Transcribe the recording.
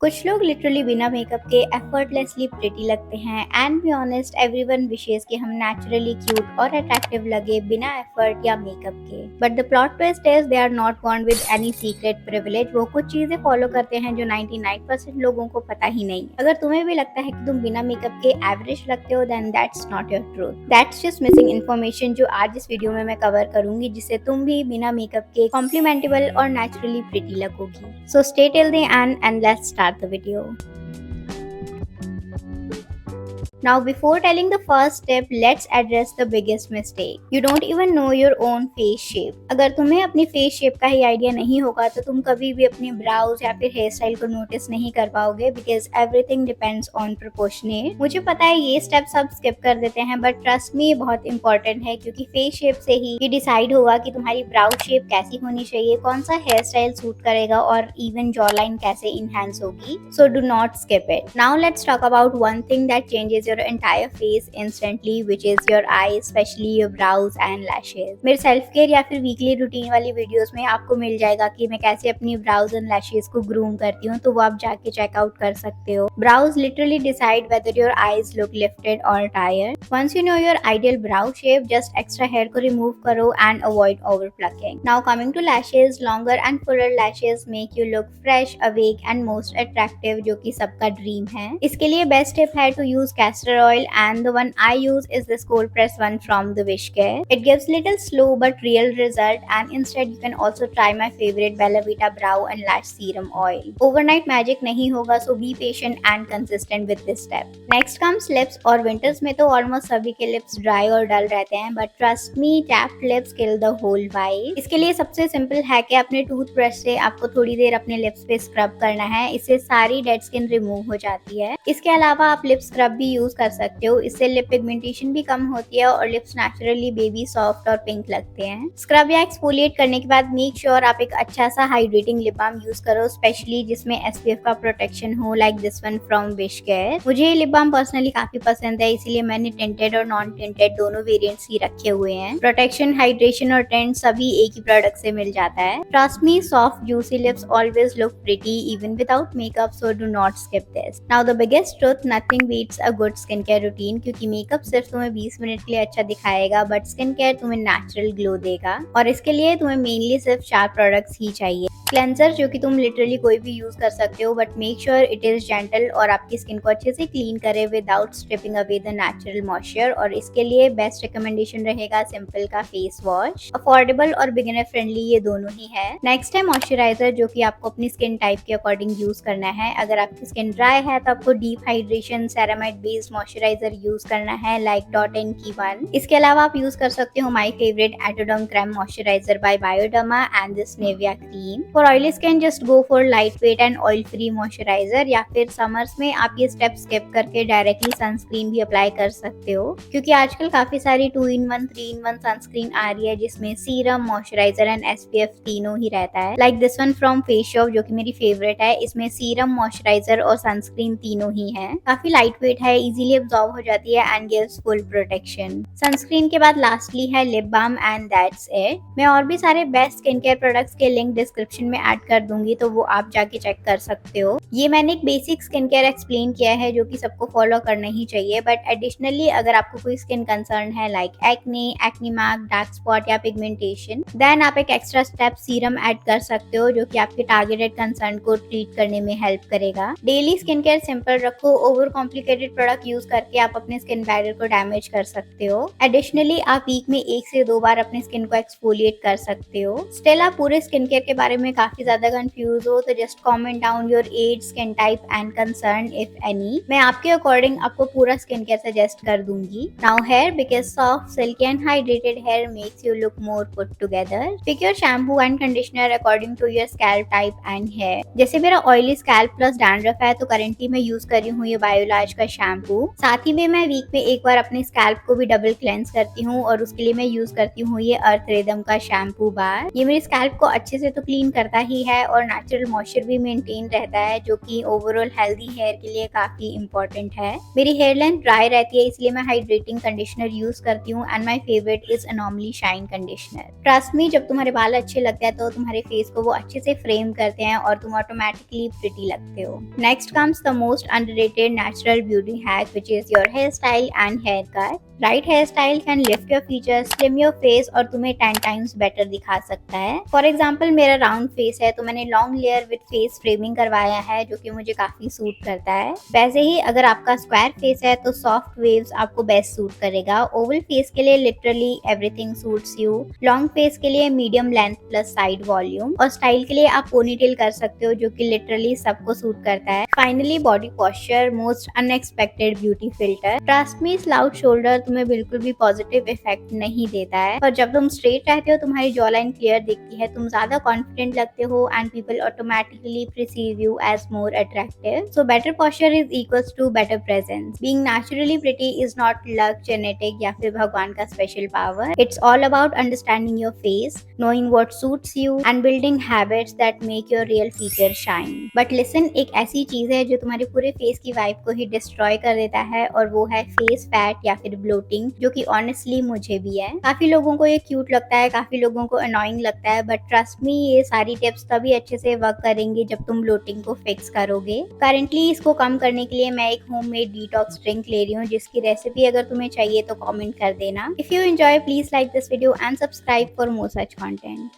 कुछ लोग लिटरली बिना मेकअप के एफर्टलेसली प्रिटी लगते हैं and be honest everyone wishes कि हम नेचुरली क्यूट और अट्रैक्टिव लगे बिना एफर्ट या मेकअप के। But the plot twist is they are not born with any secret privilege. वो कुछ चीजें फॉलो करते हैं जो 99% लोगों को पता ही नहीं है। अगर तुम्हें भी लगता है कि तुम बिना मेकअप के एवरेज लगते हो then that's not your truth, that's just missing information जो आज इस वीडियो में मैं कवर करूंगी, जिससे तुम भी बिना मेकअप के कॉम्प्लीमेंटेबल और नेचुरली प्रिटी लगोगी। So stay till the end and let's start the video. Now before telling the first step, let's address the biggest mistake. You don't even know your own face shape. अगर तुम्हें अपनी face shape का ही idea नहीं होगा तो तुम कभी भी अपनी ब्राउज या फिर हेयर स्टाइल को नोटिस नहीं कर पाओगे, because everything depends on proportionate. मुझे पता है ये स्टेप सब स्किप कर देते हैं, बट ट्रस्ट मी ये बहुत इंपॉर्टेंट है, क्योंकि फेस शेप से ही ये डिसाइड होगा कि तुम्हारी ब्राउज शेप कैसी होनी चाहिए, कौन सा हेयर स्टाइल सूट करेगा और इवन जॉ लाइन कैसे इनहेंस होगी। सो do not skip it. Now let's talk about one thing that changes your entire face instantly, which is your eyes, especially your brows and lashes. मेरे self care या फिर weekly routine वाली videos में आपको मिल जाएगा कि मैं कैसे अपनी ब्राउज एंड लैशेज को ग्रूम करती हूँ, तो वो आप जाके चेकआउट कर सकते हो। Brows literally decide whether your eyes look lifted or tired. Once you know your ideal brow shape, just extra hair को remove करो and avoid over plucking. Now coming to lashes, longer and fuller lashes make you look fresh, awake and most attractive, जो कि सबका dream है। इसके लिए best tip है to use castor oil, and the one I use is this cold press one from the Wishcare. It gives little slow but real result, and instead you can also try my favorite Bella Vita brow and lash serum oil. Overnight magic नहीं होगा, so be patient and consistent with this step. Next comes lips, और winters में तो almost सभी के lips dry और dull रहते हैं, but trust me, chapped lips kill the whole vibe. इसके लिए सबसे सिंपल है कि अपने टूथब्रश से आपको थोड़ी देर अपने लिप्स पे स्क्रब करना है, इससे सारी डेड स्किन रिमूव हो जाती है। इसके अलावा आप लिप स्क्रब भी यूज कर सकते हो, इससे लिप पिगमेंटेशन भी कम होती है और लिप्स नेचुरली बेबी सॉफ्ट और पिंक लगते हैं। स्क्रब या एक्सफोलिएट करने के बाद मेक श्योर आप एक अच्छा सा हाइड्रेटिंग लिप बाम यूज करो, स्पेशली जिसमें एसपीएफ का प्रोटेक्शन हो, like this one from wish care. मुझे ये लिप बाम पर्सनली काफी पसंद है, इसीलिए मैंने टिंटेड और नॉन टिंटेड दोनों वेरिएंट्स ही रखे हुए हैं। प्रोटेक्शन, हाइड्रेशन और टिंट सभी एक ही प्रोडक्ट से मिल जाता है। Trust me, soft juicy lips always look pretty even without makeup, so do not skip this. Now the biggest truth, nothing beats a good skin care routine, क्योंकि makeup सिर्फ तुम्हें 20 मिनट के लिए अच्छा दिखाएगा, बट स्किन केयर तुम्हें natural glow देगा। और इसके लिए तुम्हें मेनली सिर्फ 4 प्रोडक्ट्स ही चाहिए। क्लेंसर, जो कि तुम लिटरली कोई भी यूज कर सकते हो, but make sure it is gentle और आपकी स्किन को अच्छे से क्लीन करे without stripping away the natural moisture. और इसके लिए बेस्ट रिकमेंडेशन रहेगा सिंपल का फेस वॉश। अफोर्डेबल और बिगिनर फ्रेंडली ये दोनों ही है। नेक्स्ट है मॉइस्चराइजर, जो कि आपको अपनी स्किन टाइप के अकॉर्डिंग यूज करना है। अगर आपकी स्किन ड्राई है तो आपको deep hydration ceramide based moisturiser use करना है, लाइक .n की वन। इसके अलावा आप यूज कर सकते हो my favourite Atoderm creme moisturiser by Bioderma and this Nivea cream. For oily skin just go for light weight and oil free moisturiser, या फिर समर्स में आप ये स्टेप स्किप करके डायरेक्टली सनस्क्रीन भी अप्लाई कर सकते हो, क्योंकि आजकल काफी सारी 2-in-1 3-in-1 सनस्क्रीन आ रही है, जिसमें सीरम, मॉइस्चराइजर एंड एसपीएफ तीनों ही रहता है, like this one from face shop, जो कि मेरी फेवरेट है। इसमें सीरम, मॉइस्चराइजर और सनस्क्रीन तीनों ही है। काफी लाइट वेट है, इजीली एब्जॉर्ब हो जाती है and gives full protection. Sunscreen के बाद लास्टली है lip balm and that's it. मैं और भी सारे बेस्ट स्किन केयर प्रोडक्ट्स के लिंक डिस्क्रिप्शन में ऐड कर दूंगी, तो वो आप जाके चेक कर सकते हो। ये मैंने एक बेसिक स्किन केयर एक्सप्लेन किया है, जो कि सबको फॉलो करना ही चाहिए, बट एडिशनली अगर आपको कोई स्किन कंसर्न है like acne, acne mark, dark spot या पिगमेंटेशन, देन आप एक एक्स्ट्रा स्टेप सीरम ऐड कर सकते हो, जो कि आपके टारगेटेड कंसर्न को ट्रीट करने में हेल्प करेगा। डेली स्किन केयर सिंपल रखो, ओवर कॉम्प्लिकेटेड प्रोडक्ट यूज करके आप अपने स्किन बैरियर को डैमेज कर सकते हो। एडिशनली आप वीक में 1 से 2 बार अपनी स्किन को एक्सफोलिएट कर सकते हो। स्टिल आप पूरे स्किन केयर के बारे में काफी ज्यादा कंफ्यूज हो, तो just comment down your age, skin type and concern if any. मैं आपके अकॉर्डिंग आपको पूरा स्किन केयर सजेस्ट कर दूंगी। Now hair, because soft, silky and hydrated hair makes you look more put together. Pick your shampoo and conditioner according to your scalp type and hair. जैसे मेरा oily scalp plus dandruff है, तो currently मैं use कर रही हूँ ये बायोलाज का शैम्पू। साथ ही में मैं वीक में एक बार अपने स्कैल्प को भी डबल क्लेंस करती हूँ, और उसके लिए मैं यूज करती हूँ ये अर्थ रिदम का शैम्पू बार। ये मेरे स्कैल्प को अच्छे से तो क्लीन करता करता ही है और नेचुरल मॉइस्चर भी मेंटेन रहता है, जो कि ओवरऑल हेल्दी हेयर के लिए काफी इंपॉर्टेंट है। मेरी हेयर लाइन ड्राई रहती है, इसलिए मैं हाइड्रेटिंग कंडीशनर यूज करती हूँ and my favourite is anomaly shine conditioner. Trust me, जब तुम्हारे बाल अच्छे लगते हैं तो तुम्हारे फेस को वो अच्छे से फ्रेम करते हैं और तुम ऑटोमेटिकली प्रिटी लगते हो। Next comes the most underrated natural beauty hack, which is your hair style and hair cut. Right hair style can lift your features, slim your face और तुम्हें 10 टाइम्स बेटर दिखा सकता है। फॉर एग्जाम्पल, मेरा round face है तो मैंने long layer with face framing करवाया है, जो कि मुझे काफी सूट करता है। वैसे ही अगर आपका स्क्वायर फेस है तो सॉफ्ट वेव्स आपको बेस्ट सूट करेगा। ओवल फेस के लिए literally everything suits you. Long face के लिए medium length plus side volume, और स्टाइल के लिए आप पोनीटेल कर सकते हो, जो कि लिटरली सबको सूट करता है। Finally body posture, most unexpected beauty filter. Trust me, slouched shoulder तुम्हें बिल्कुल भी पॉजिटिव इफेक्ट नहीं देता है, और जब तुम स्ट्रेट रहते हो तुम्हारी जॉ लाइन क्लियर दिखती है, तुम ज्यादा कॉन्फिडेंट लगते हो and people automatically perceive you as more attractive. So better posture is equals to better presence. Being naturally pretty is not luck, genetic या फिर भगवान का special power. It's all about understanding your face, knowing what suits you and building habits that make your real features shine. But listen, एक ऐसी चीज है जो तुम्हारे पूरे फेस की वाइब को ही डिस्ट्रॉय कर देता है, और वो है फेस फैट या फिर ब्लोटिंग, जो कि ऑनेस्टली मुझे भी है। काफी लोगों को ये क्यूट लगता है, काफी लोगों को अनोइंग लगता है, बट ट्रस्ट मी, ये सारी टिप्स तभी अच्छे से वर्क करेंगे जब तुम ब्लोटिंग को फिक्स करोगे। करेंटली इसको कम करने के लिए मैं एक होममेड डिटॉक्स ड्रिंक ले रही हूँ, जिसकी रेसिपी अगर तुम्हें चाहिए तो कमेंट कर देना। If you enjoy, please like this video and subscribe for more such content.